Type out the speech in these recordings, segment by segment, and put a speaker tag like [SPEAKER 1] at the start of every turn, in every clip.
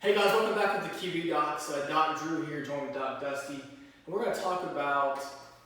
[SPEAKER 1] Hey guys, welcome back with the QB Docs. Doc Drew here, joined with Doc Dusty. And we're going to talk about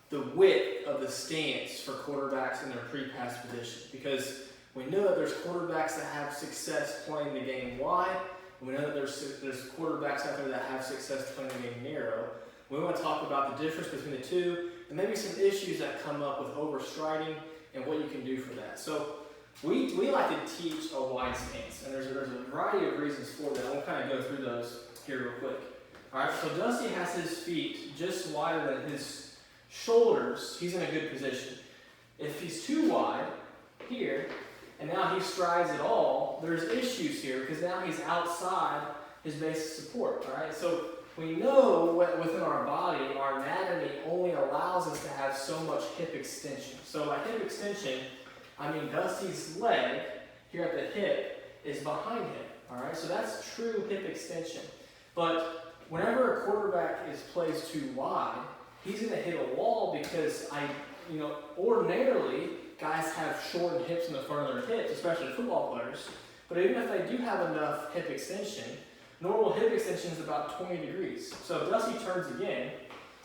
[SPEAKER 1] the width of the stance for quarterbacks in their pre-pass position, because we know that there's quarterbacks that have success playing the game wide, and we know that there's quarterbacks out there that have success playing the game narrow. We want to talk about the difference between the two and maybe some issues that come up with overstriking and what you can do for that. So we like to teach a wide stance, and there's a variety of reasons for that. We'll kind of go through those here real quick. All right, so Dusty has his feet just wider than his shoulders. He's in a good position. If he's too wide here, and now he strides at all, there's issues here because now he's outside his base of support. All right, so we know within our body, our anatomy only allows us to have so much hip extension. So by hip extension, I mean Dusty's leg here at the hip is behind him. All right, so that's true hip extension. But whenever a quarterback is placed too wide, he's going to hit a wall because ordinarily guys have shortened hips in the front of their hips, especially football players. But even if they do have enough hip extension, normal hip extension is about 20 degrees. So if Dusty turns again,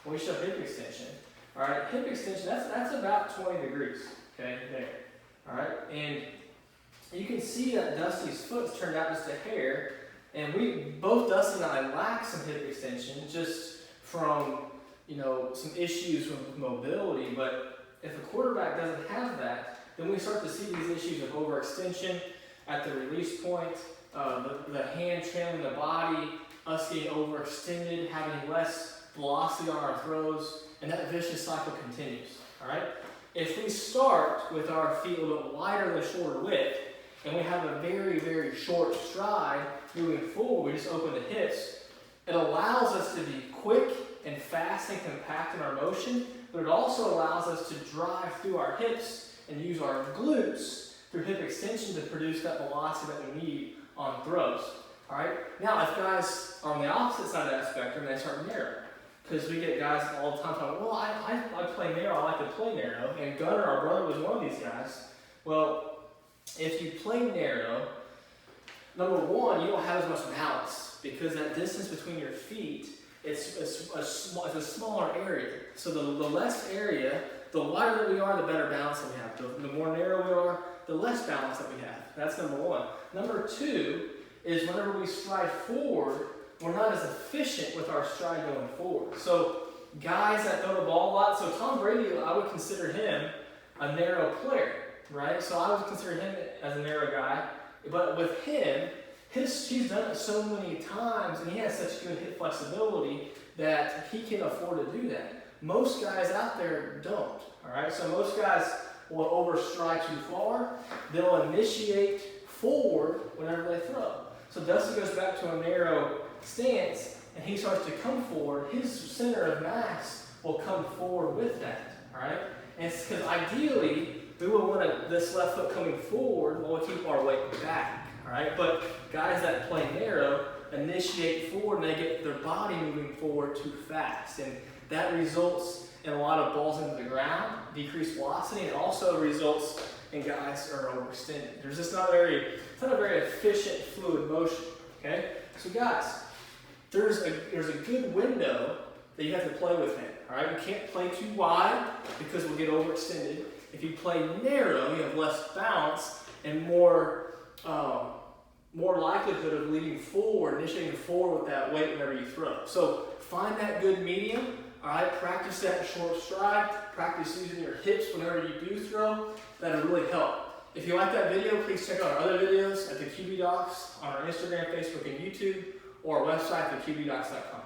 [SPEAKER 1] when we show hip extension, all right, hip extension, that's about 20 degrees, okay, there. All right, and you can see that Dusty's foot's turned out just a hair, and both Dusty and I lack some hip extension just from, some issues with mobility. But if a quarterback doesn't have that, then we start to see these issues of overextension at the release point, the hand trailing the body, us getting overextended, having less velocity on our throws, and that vicious cycle continues. All right. If we start with our feet a little bit wider than shoulder width, and we have a very, very short stride moving forward, we just open the hips, it allows us to be quick and fast and compact in our motion, but it also allows us to drive through our hips and use our glutes through hip extension to produce that velocity that we need on throws. All right. Now, if guys are on the opposite side of that spectrum, they start narrow. Because we get guys all the time talking, well, I play narrow, I like to play narrow. And Gunner, our brother, was one of these guys. Well, if you play narrow, number one, you don't have as much balance because that distance between your feet, it's a smaller area. So the less area, the wider that we are, the better balance that we have. The more narrow we are, the less balance that we have. That's number one. Number two is whenever we stride forward, we're not as efficient with our stride going forward. So guys that throw the ball a lot, so Tom Brady, I would consider him a narrow player, right? So I would consider him as a narrow guy. But with him, he's done it so many times, and he has such good hip flexibility that he can afford to do that. Most guys out there don't, all right? So most guys will overstride too far. They'll initiate forward whenever they throw. So Dusty goes back to a narrow stance, and he starts to come forward. His center of mass will come forward with that, all right? And it's because ideally, we would want this left foot coming forward while we keep our weight back, all right? But guys that play narrow initiate forward, and they get their body moving forward too fast. And that results in a lot of balls into the ground, decreased velocity, and also results in guys that are overextended. There's just not a very efficient, fluid motion, okay? So guys, there's a good window that you have to play within, all right? You can't play too wide because we'll get overextended. If you play narrow, you have less balance and more likelihood of leading forward, initiating forward with that weight whenever you throw. So find that good medium, all right? Practice that short stride. Practice using your hips whenever you do throw. That'll really help. If you like that video, please check out our other videos at the QB Docs on our Instagram, Facebook, and YouTube, or our website, theqbdocs.com.